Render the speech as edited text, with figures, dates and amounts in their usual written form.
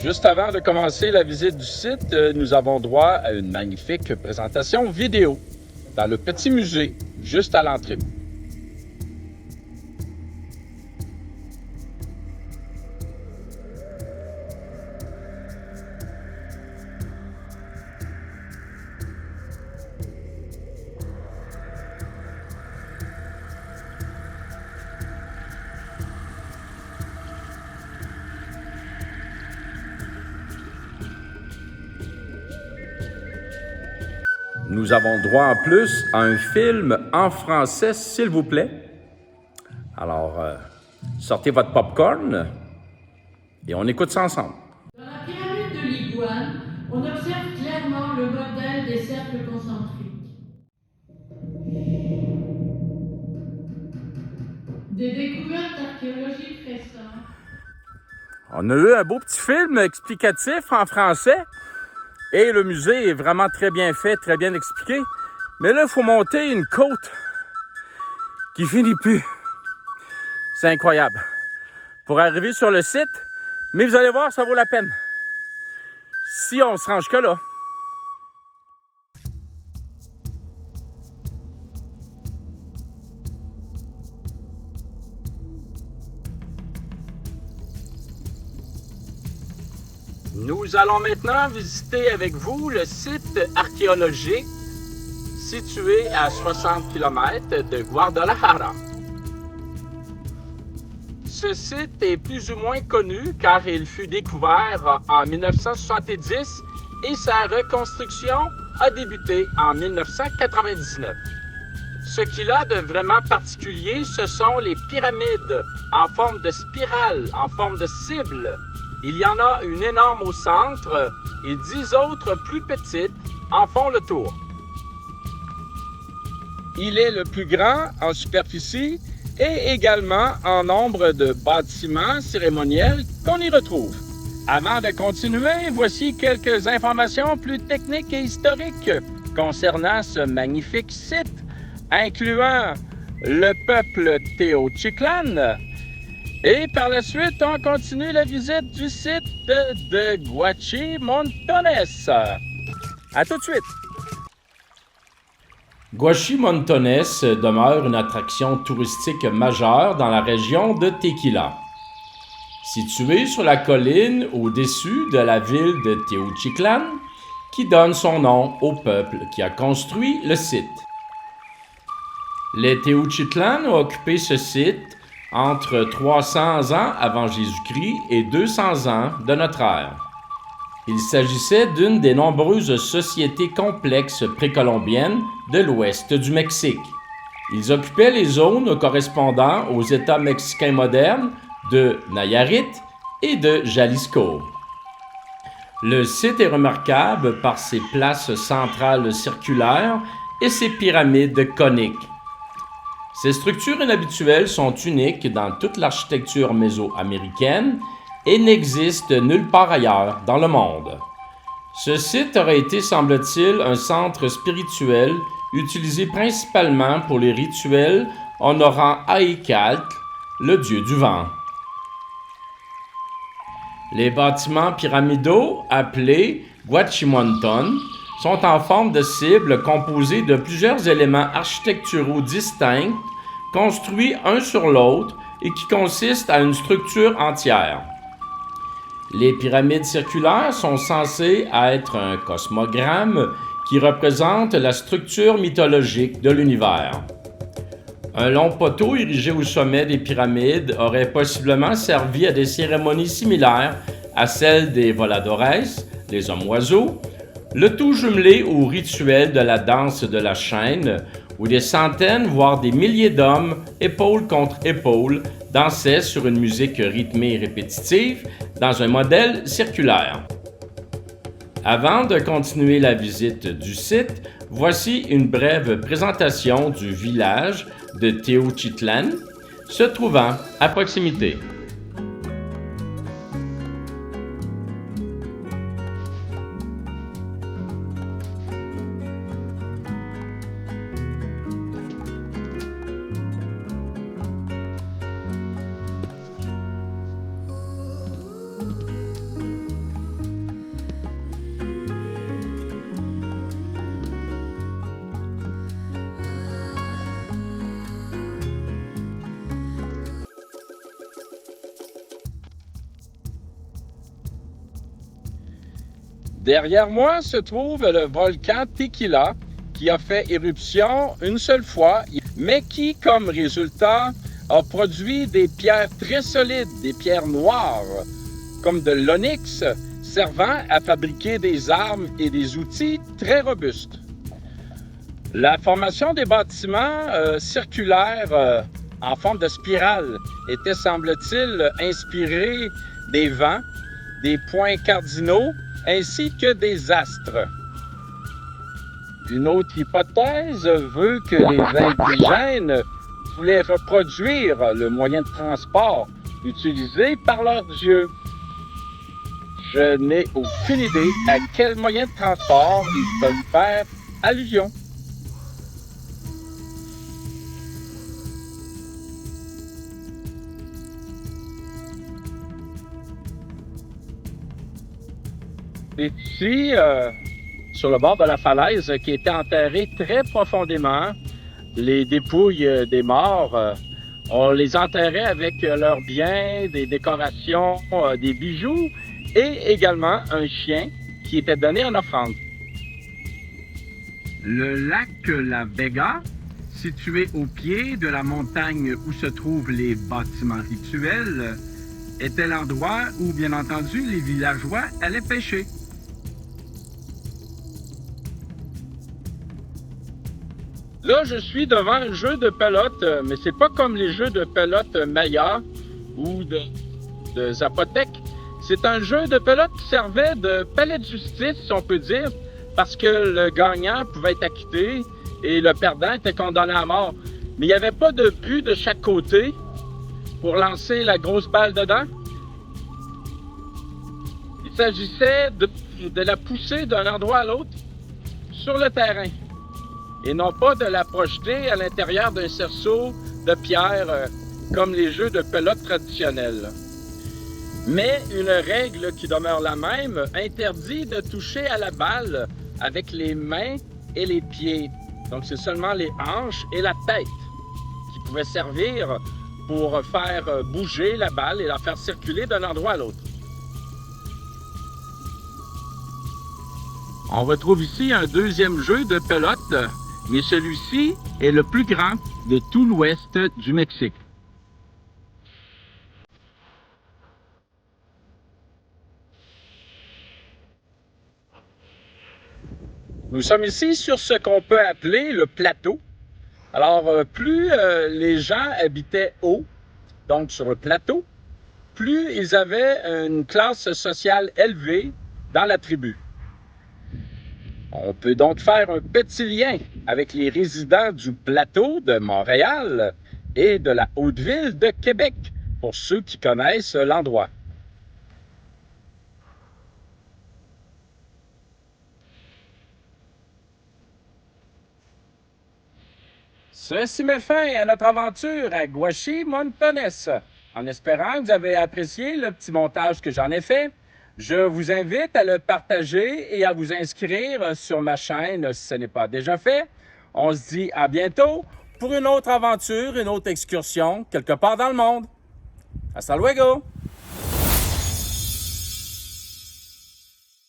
Juste avant de commencer la visite du site, nous avons droit à une magnifique présentation vidéo dans le petit musée, juste à l'entrée. Nous avons droit en plus à un film en français, s'il vous plaît. Alors, sortez votre popcorn et on écoute ça ensemble. Dans la pyramide de l'Iguane, on observe clairement le modèle des cercles concentriques. Des découvertes archéologiques récentes. On a eu un beau petit film explicatif en français et le musée est vraiment très bien fait, très bien expliqué. Mais là, il faut monter une côte qui finit plus. C'est incroyable. Pour arriver sur le site, mais vous allez voir, ça vaut la peine. Si on se range que là. Nous allons maintenant visiter avec vous le site archéologique situé à 60 km de Guadalajara. Ce site est plus ou moins connu car il fut découvert en 1970 et sa reconstruction a débuté en 1999. Ce qu'il a de vraiment particulier, ce sont les pyramides en forme de spirale, en forme de cible. Il y en a une énorme au centre et 10 autres plus petites en font le tour. Il est le plus grand en superficie et également en nombre de bâtiments cérémoniels qu'on y retrouve. Avant de continuer, voici quelques informations plus techniques et historiques concernant ce magnifique site, incluant le peuple Teochiclan. Et par la suite, on continue la visite du site de Guachimontones. À tout de suite! Guachimontones demeure une attraction touristique majeure dans la région de Tequila. Située sur la colline au-dessus de la ville de Teochiclan, qui donne son nom au peuple qui a construit le site. Les Teochiclan ont occupé ce site entre 300 ans avant Jésus-Christ et 200 ans de notre ère. Il s'agissait d'une des nombreuses sociétés complexes précolombiennes de l'ouest du Mexique. Ils occupaient les zones correspondant aux États mexicains modernes de Nayarit et de Jalisco. Le site est remarquable par ses places centrales circulaires et ses pyramides coniques. Ces structures inhabituelles sont uniques dans toute l'architecture mésoaméricaine et n'existent nulle part ailleurs dans le monde. Ce site aurait été, semble-t-il, un centre spirituel utilisé principalement pour les rituels honorant Aïkatl, le dieu du vent. Les bâtiments pyramidaux, appelés Guachimonton, sont en forme de cible composée de plusieurs éléments architecturaux distincts, construits un sur l'autre et qui consistent à une structure entière. Les pyramides circulaires sont censées être un cosmogramme qui représente la structure mythologique de l'univers. Un long poteau érigé au sommet des pyramides aurait possiblement servi à des cérémonies similaires à celles des voladores, les hommes-oiseaux, le tout jumelé au rituel de la danse de la chaîne, où des centaines, voire des milliers d'hommes, épaule contre épaule, dansaient sur une musique rythmée et répétitive dans un modèle circulaire. Avant de continuer la visite du site, voici une brève présentation du village de Teochiclan, se trouvant à proximité. Derrière moi se trouve le volcan Tequila qui a fait éruption une seule fois, mais qui, comme résultat, a produit des pierres très solides, des pierres noires, comme de l'onyx, servant à fabriquer des armes et des outils très robustes. La formation des bâtiments circulaires en forme de spirale était, semble-t-il, inspirée des vents, des points cardinaux ainsi que des astres. Une autre hypothèse veut que les indigènes voulaient reproduire le moyen de transport utilisé par leurs dieux. Je n'ai aucune idée à quel moyen de transport ils peuvent faire allusion. Et ici, sur le bord de la falaise, qui était enterré très profondément, les dépouilles des morts, on les enterrait avec leurs biens, des décorations, des bijoux et également un chien qui était donné en offrande. Le lac La Vega, situé au pied de la montagne où se trouvent les bâtiments rituels, était l'endroit où, bien entendu, les villageois allaient pêcher. Là, je suis devant un jeu de pelote, mais c'est pas comme les jeux de pelote Maya ou de Zapotec. C'est un jeu de pelote qui servait de palais de justice, si on peut dire, parce que le gagnant pouvait être acquitté et le perdant était condamné à mort. Mais il n'y avait pas de but de chaque côté pour lancer la grosse balle dedans. Il s'agissait de la pousser d'un endroit à l'autre sur le terrain et non pas de la projeter à l'intérieur d'un cerceau de pierre comme les jeux de pelote traditionnels. Mais une règle qui demeure la même interdit de toucher à la balle avec les mains et les pieds. Donc c'est seulement les hanches et la tête qui pouvaient servir pour faire bouger la balle et la faire circuler d'un endroit à l'autre. On retrouve ici un deuxième jeu de pelote, mais celui-ci est le plus grand de tout l'ouest du Mexique. Nous sommes ici sur ce qu'on peut appeler le plateau. Alors, plus les gens habitaient haut, donc sur le plateau, plus ils avaient une classe sociale élevée dans la tribu. On peut donc faire un petit lien avec les résidents du plateau de Montréal et de la Haute-Ville de Québec, pour ceux qui connaissent l'endroit. Ceci met fin à notre aventure à Gouachi-Montones. En espérant que vous avez apprécié le petit montage que j'en ai fait, je vous invite à le partager et à vous inscrire sur ma chaîne si ce n'est pas déjà fait. On se dit à bientôt pour une autre aventure, une autre excursion quelque part dans le monde. Hasta luego!